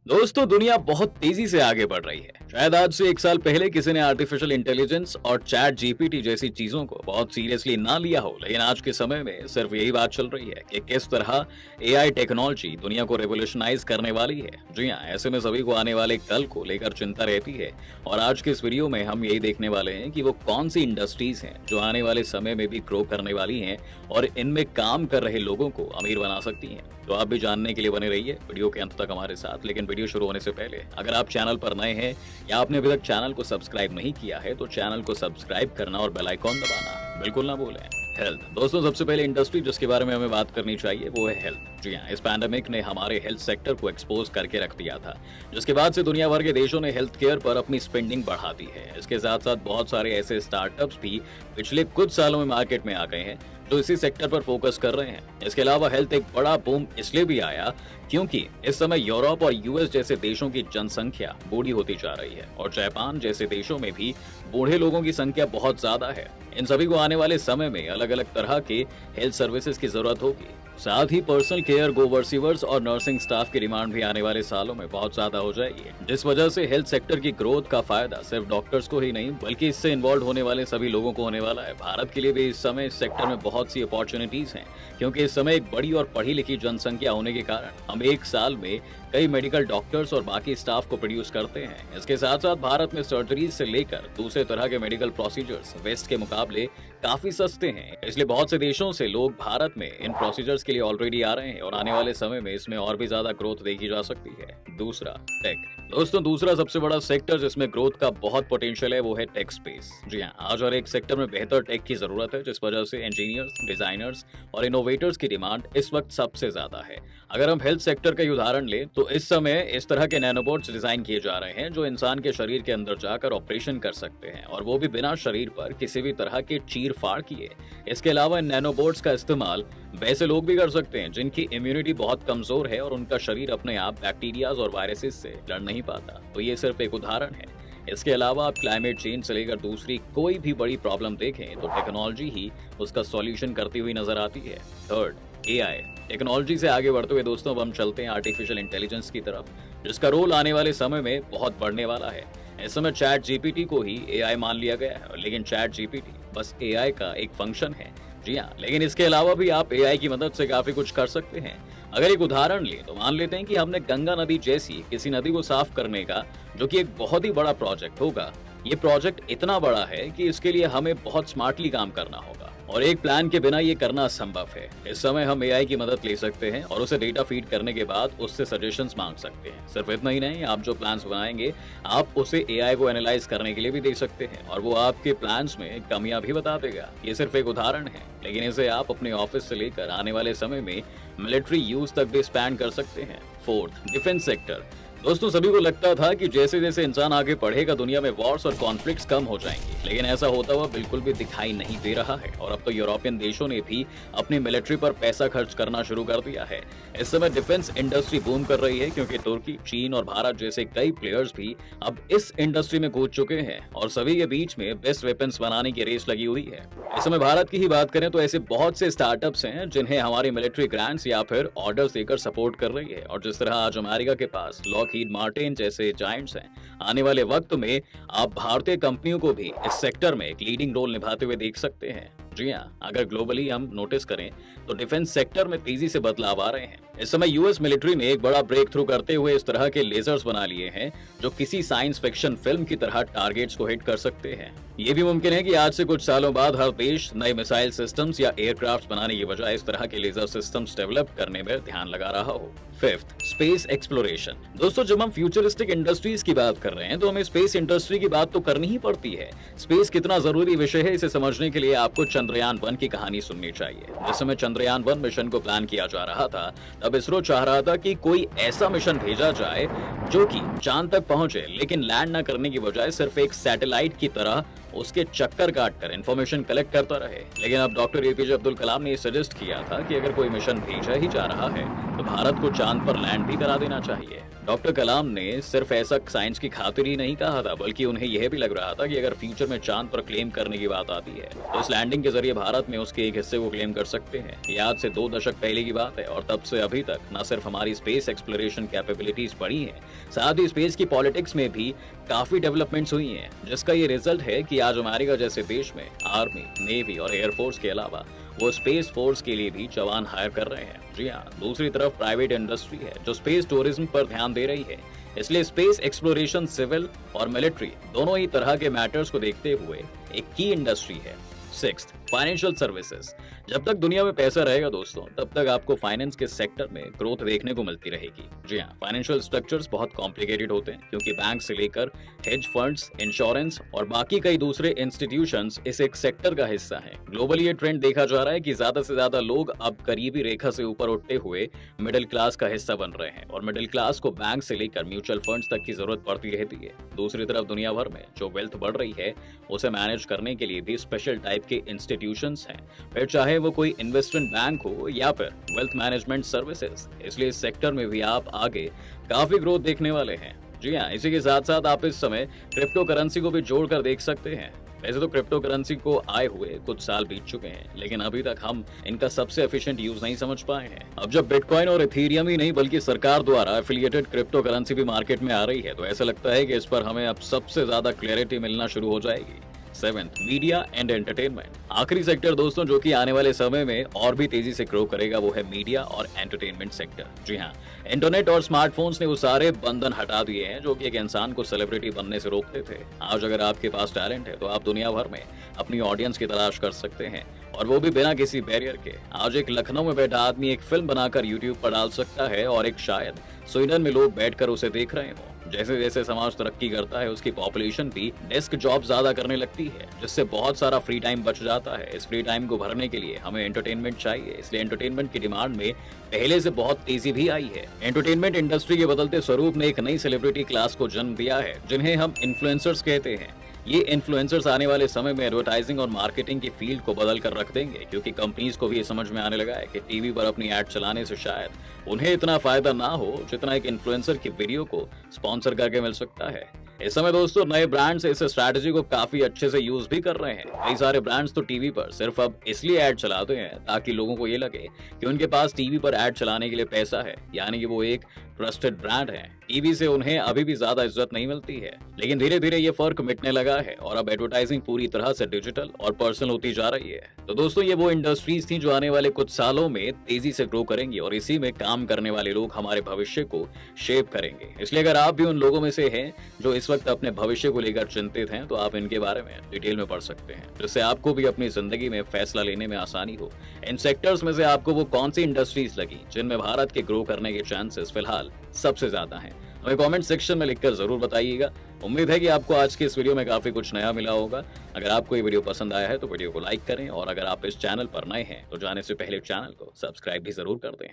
दोस्तों दुनिया बहुत तेजी से आगे बढ़ रही है। शायद आज से 1 साल पहले किसी ने आर्टिफिशियल इंटेलिजेंस और चैट जीपीटी जैसी चीजों को बहुत सीरियसली ना लिया हो, लेकिन आज के समय में सिर्फ यही बात चल रही है कि किस तरह एआई टेक्नोलॉजी दुनिया को रेवोल्यूशनाइज करने वाली है। जी हाँ, ऐसे में सभी को आने वाले कल को लेकर चिंता रहती है और आज के इस वीडियो में हम यही देखने वाले हैं कि वो कौन सी इंडस्ट्रीज हैं जो आने वाले समय में भी ग्रो करने वाली हैं और इनमें काम कर रहे लोगों को अमीर बना सकती हैं। तो आप भी जानने के लिए बने रहिए वीडियो के अंत तक हमारे साथ। लेकिन वीडियो शुरू होने से पहले अगर आप चैनल पर नए हैं या आपने अभी तक चैनल को सब्सक्राइब नहीं किया है तो चैनल को सब्सक्राइब करना और बेल आइकॉन दबाना बिल्कुल ना भूलें। हेल्थ दोस्तों, सबसे पहले इंडस्ट्री जिसके बारे में हमें बात करनी चाहिए वो है हेल्थ। जी हाँ, इस पैंडेमिक ने हमारे हेल्थ सेक्टर को एक्सपोज करके रख दिया था, जिसके बाद से दुनिया भर के देशों ने हेल्थ केयर पर अपनी स्पेंडिंग बढ़ा दी है। इसके साथ साथ बहुत सारे ऐसे स्टार्टअप्स भी पिछले कुछ सालों में मार्केट में आ गए हैं जो इसी सेक्टर पर फोकस कर रहे हैं। इसके अलावा हेल्थ एक बड़ा बूम इसलिए भी आया क्योंकि इस समय यूरोप और यूएस जैसे देशों की जनसंख्या बूढ़ी होती जा रही है और जापान जैसे देशों में भी बूढ़े लोगों की संख्या बहुत ज्यादा है। इन सभी को आने वाले समय में अलग अलग तरह के हेल्थ सर्विसेज की जरूरत होगी। साथ ही पर्सनल केयर गो वर्सिवर्स और नर्सिंग स्टाफ की डिमांड भी आने वाले सालों में बहुत ज्यादा हो जाएगी, जिस वजह से हेल्थ सेक्टर की ग्रोथ का फायदा सिर्फ डॉक्टर्स को ही नहीं बल्कि इससे इन्वॉल्व होने वाले सभी लोगों को होने वाला है। भारत के लिए भी इस समय इस सेक्टर में बहुत सी अपॉर्चुनिटीज हैं, क्योंकि इस समय एक बड़ी और पढ़ी लिखी जनसंख्या होने के कारण हम एक साल में कई मेडिकल डॉक्टर्स और बाकी स्टाफ को प्रोड्यूस करते हैं। इसके साथ साथ भारत में सर्जरीज से लेकर दूसरे तरह के मेडिकल प्रोसीजर्स वेस्ट के मुकाबले काफी सस्ते हैं, इसलिए बहुत से देशों से लोग भारत में इन प्रोसीजर्स के लिए ऑलरेडी आ रहे हैं और आने वाले समय में इसमें और भी ज्यादा ग्रोथ देखी जा सकती है। दूसरा, टेक। दोस्तों दूसरा सबसे बड़ा सेक्टर जिसमें ग्रोथ का बहुत पोटेंशियल है वो है टेक स्पेस। जी हाँ, आज हर एक सेक्टर में बेहतर टेक की जरूरत है, जिस वजह से इंजीनियर्स, डिजाइनर्स और इनोवेटर्स की डिमांड इस वक्त सबसे ज्यादा है। अगर हम हेल्थ सेक्टर का ही उदाहरण लें तो इस समय इस तरह के नैनोबोट्स डिजाइन किए जा रहे हैं जो इंसान के शरीर के अंदर जाकर ऑपरेशन कर सकते हैं और वो भी बिना शरीर पर किसी भी तरह के चीर फाड़ किए। इसके अलावा इन नैनोबोट्स का इस्तेमाल वैसे लोग भी कर सकते हैं जिनकी इम्यूनिटी बहुत कमजोर है और उनका शरीर अपने आप बैक्टीरियाज और वायरसेस से लड़ नहीं पाता। तो ये सिर्फ एक उदाहरण है। इसके अलावा आप क्लाइमेट चेंज से लेकर दूसरी कोई भी बड़ी प्रॉब्लम देखें तो टेक्नोलॉजी ही उसका सॉल्यूशन करती हुई नजर आती है। Third, AI. टेक्नोलॉजी से आगे बढ़ते हुए दोस्तों अब हम चलते हैं आर्टिफिशियल इंटेलिजेंस की तरफ, जिसका रोल आने वाले समय में बहुत बढ़ने वाला है। इस समय चैट जीपीटी को ही एआई मान लिया गया है, लेकिन चैट जीपीटी बस एआई का एक फंक्शन है। जी हाँ, लेकिन इसके अलावा भी आप एआई की मदद से काफी कुछ कर सकते हैं। अगर एक उदाहरण लें तो मान लेते हैं कि हमने गंगा नदी जैसी किसी नदी को साफ करने का, जो कि एक बहुत ही बड़ा प्रोजेक्ट होगा। ये प्रोजेक्ट इतना बड़ा है कि इसके लिए हमें बहुत स्मार्टली काम करना होगा और एक प्लान के बिना ये करना असंभव है। इस समय हम एआई की मदद ले सकते हैं और उसे डेटा फीड करने के बाद उससे सजेशंस मांग सकते हैं। सिर्फ इतना ही नहीं, आप जो प्लान्स बनाएंगे आप उसे एआई को एनालाइज करने के लिए भी दे सकते हैं और वो आपके प्लान्स में कमियां भी बता देगा। ये सिर्फ एक उदाहरण है, लेकिन इसे आप अपने ऑफिस से लेकर आने वाले समय में मिलिट्री यूज तक भी स्पैन कर सकते हैं। Fourth, defence sector. दोस्तों सभी को लगता था कि जैसे जैसे इंसान आगे बढ़ेगा दुनिया में वॉर्स और कॉन्फ्लिक्ट्स कम हो जाएंगी, लेकिन ऐसा होता हुआ बिल्कुल भी दिखाई नहीं दे रहा है और अब तो यूरोपियन देशों ने भी अपनी मिलिट्री पर पैसा खर्च करना शुरू कर दिया है। इस समय डिफेंस इंडस्ट्री बूम कर रही है क्योंकि तुर्की, चीन और भारत जैसे कई प्लेयर्स भी अब इस इंडस्ट्री में कूद चुके हैं और सभी के बीच में बेस्ट वेपन्स बनाने की रेस लगी हुई है। इस समय भारत की ही बात करें तो ऐसे बहुत से स्टार्टअप्स हैं जिन्हें हमारी मिलिट्री ग्रांट्स या फिर ऑर्डर्स देकर सपोर्ट कर रही है और जिस तरह आज अमेरिका के पास लॉकहीड मार्टिन जैसे जायंट्स हैं, आने वाले वक्त में आप भारतीय कंपनियों को भी इस सेक्टर में एक लीडिंग रोल निभाते हुए देख सकते हैं। जी हाँ, अगर ग्लोबली हम नोटिस करें तो डिफेंस सेक्टर में तेजी से बदलाव आ रहे हैं। इस समय यूएस मिलिट्री ने एक बड़ा ब्रेक थ्रू करते हुए इस तरह के लेजर्स बना लिए हैं जो किसी साइंस फिक्शन फिल्म की तरह टारगेट्स को हिट कर सकते हैं। ये भी मुमकिन है कि आज से कुछ सालों बाद हर देश नए मिसाइल सिस्टम्स या एयरक्राफ्ट बनाने की बजाय इस तरह के लेजर सिस्टम्स डेवलप करने में ध्यान लगा रहा हो। Fifth, space exploration. दोस्तों जब हम फ्यूचरिस्टिक इंडस्ट्रीज की बात कर रहे हैं तो हमें स्पेस इंडस्ट्री की बात तो करनी ही पड़ती है। स्पेस कितना जरूरी विषय है इसे समझने के लिए आपको चंद्रयान 1 की कहानी सुननी चाहिए। जिस समय चंद्रयान 1 मिशन को प्लान किया जा रहा था तब इसरो चाह रहा था कि कोई ऐसा मिशन भेजा जाए जो कि चांद तक पहुंचे, लेकिन लैंड न करने की बजाय सिर्फ एक सैटेलाइट की तरह उसके चक्कर काटकर इन्फॉर्मेशन कलेक्ट करता रहे। लेकिन अब डॉक्टर एपीजे अब्दुल कलाम ने सजेस्ट किया था कि अगर कोई मिशन भेजा ही जा रहा है तो भारत को चांद पर लैंड भी करा देना चाहिए। डॉक्टर कलाम ने सिर्फ ऐसा साइंस की खातिर ही नहीं कहा था, बल्कि उन्हें यह भी लग रहा था कि अगर फ्यूचर में चांद पर क्लेम करने की बात आती है तो इस लैंडिंग के जरिए भारत में उसके एक हिस्से को क्लेम कर सकते हैं। ये आज से 2 दशक पहले की बात है और तब से अभी तक न सिर्फ हमारी स्पेस एक्सप्लोरेशन कैपेबिलिटीज बढ़ी हैं, साथ ही स्पेस की पॉलिटिक्स में भी काफी डेवलपमेंट्स हुई हैं, जिसका ये रिजल्ट है कि आज अमेरिका जैसे देश में आर्मी, नेवी और एयरफोर्स के अलावा वो स्पेस फोर्स के लिए भी जवान हायर कर रहे हैं। जी हाँ, दूसरी तरफ प्राइवेट इंडस्ट्री है जो स्पेस टूरिज्म पर ध्यान दे रही है। इसलिए स्पेस एक्सप्लोरेशन सिविल और मिलिट्री दोनों ही तरह के मैटर्स को देखते हुए एक की इंडस्ट्री है। 6th, financial services. जब तक दुनिया में पैसा रहेगा दोस्तों, तब तक आपको फाइनेंस के सेक्टर में ग्रोथ देखने को मिलती रहेगी। जी हाँ, फाइनेंशियल स्ट्रक्चर्स बहुत कॉम्प्लिकेटेड होते हैं क्योंकि बैंक से लेकर हेज फंड्स, इंश्योरेंस और बाकी कई दूसरे इंस्टीट्यूशंस इस एक सेक्टर का हिस्सा हैं। ग्लोबली ये ट्रेंड देखा जा रहा है कि ज्यादा से ज्यादा लोग अब करीबी रेखा से ऊपर उठते हुए मिडिल क्लास का हिस्सा बन रहे हैं और मिडिल क्लास को बैंक से लेकर म्यूचुअल फंड्स तक की जरूरत पड़ती रहती है। दूसरी तरफ दुनिया भर में जो वेल्थ बढ़ रही है उसे मैनेज करने के लिए भी स्पेशल टाइप के इंस्टीट्यूशंस हैं, फिर चाहे वो कोई इन्वेस्टमेंट बैंक हो या फिर वेल्थ मैनेजमेंट सर्विसेज। इसलिए इस सेक्टर में भी आप आगे काफी ग्रोथ देखने वाले हैं। जी हाँ, इसी के साथ साथ आप इस समय क्रिप्टो करेंसी को भी जोड़कर देख सकते हैं। वैसे तो क्रिप्टो करेंसी को आए हुए कुछ साल बीत चुके हैं, लेकिन अभी तक हम इनका सबसे एफिशिएंट यूज नहीं समझ पाए हैं। अब जब बिटकॉइन और इथेरियम ही नहीं बल्कि सरकार द्वारा एफिलिएटेड क्रिप्टो करेंसी भी मार्केट में आ रही है, तो ऐसा लगता है कि इस पर हमें अब सबसे ज्यादा क्लैरिटी मिलना शुरू हो जाएगी। 7th, media and entertainment. आखिरी सेक्टर दोस्तों जो कि आने वाले समय में और भी तेजी से ग्रो करेगा वो है मीडिया और एंटरटेनमेंट सेक्टर। जी हाँ, इंटरनेट और स्मार्टफोन्स ने वो सारे बंधन हटा दिए हैं जो कि एक इंसान को सेलिब्रिटी बनने से रोकते थे। आज अगर आपके पास टैलेंट है तो आप दुनिया भर में अपनी ऑडियंस की तलाश कर सकते हैं, और वो भी बिना किसी बैरियर के। आज एक लखनऊ में बैठा आदमी एक फिल्म बनाकर यूट्यूब पर डाल सकता है और एक शायद स्वीडन में लोग बैठकर उसे देख रहे हों। जैसे जैसे समाज तरक्की करता है उसकी पॉपुलेशन भी डेस्क जॉब ज्यादा करने लगती है, जिससे बहुत सारा फ्री टाइम बच जाता है। इस फ्री टाइम को भरने के लिए हमें एंटरटेनमेंट चाहिए, इसलिए एंटरटेनमेंट की डिमांड में पहले से बहुत तेजी भी आई है। एंटरटेनमेंट इंडस्ट्री के बदलते स्वरूप ने एक नई सेलिब्रिटी क्लास को जन्म दिया है जिन्हें हम इन्फ्लुएंसर्स कहते हैं। ये इन्फ्लुएंसर्स आने वाले समय में एडवर्टाइजिंग और मार्केटिंग की फील्ड को बदल कर रख देंगे, क्योंकि कंपनीज को भी ये समझ में आने लगा है कि टीवी पर अपनी एड चलाने से शायद उन्हें इतना फायदा ना हो जितना एक इन्फ्लुएंसर की वीडियो को स्पॉन्सर करके मिल सकता है। इस समय दोस्तों नए ब्रांड्स इस स्ट्रैटेजी को काफी अच्छे से यूज भी कर रहे हैं। कई सारे ब्रांड्स तो टीवी पर सिर्फ अब इसलिए ऐड चलाते हैं ताकि लोगों को ये लगे कि उनके पास टीवी पर ऐड चलाने के लिए पैसा है, यानी कि वो एक ट्रस्टेड ब्रांड है। टीवी से उन्हें अभी भी ज्यादा इज्जत नहीं मिलती है, लेकिन धीरे धीरे ये फर्क मिटने लगा है और अब एडवर्टाइजिंग पूरी तरह से डिजिटल और पर्सनल होती जा रही है। तो दोस्तों ये वो इंडस्ट्रीज थी जो आने वाले कुछ सालों में तेजी से ग्रो करेंगी और इसी में काम करने वाले लोग हमारे भविष्य को शेप करेंगे। इसलिए अगर आप भी उन लोगों में से हैं जो इस वक्त अपने भविष्य को लेकर चिंतित हैं, तो आप इनके बारे में डिटेल में पढ़ सकते हैं, जिससे आपको भी अपनी जिंदगी में फैसला लेने में आसानी हो। इन सेक्टर्स में से आपको वो कौन सी इंडस्ट्रीज लगी जिनमें भारत के ग्रो करने के चांसेस फिलहाल सबसे ज्यादा हैं, हमें कमेंट सेक्शन में लिखकर जरूर बताइएगा। उम्मीद है कि आपको आज के इस वीडियो में काफी कुछ नया मिला होगा। अगर आपको ये वीडियो पसंद आया है तो वीडियो को लाइक करें, और अगर आप इस चैनल पर नए हैं तो जाने से पहले चैनल को सब्सक्राइब भी जरूर कर दें।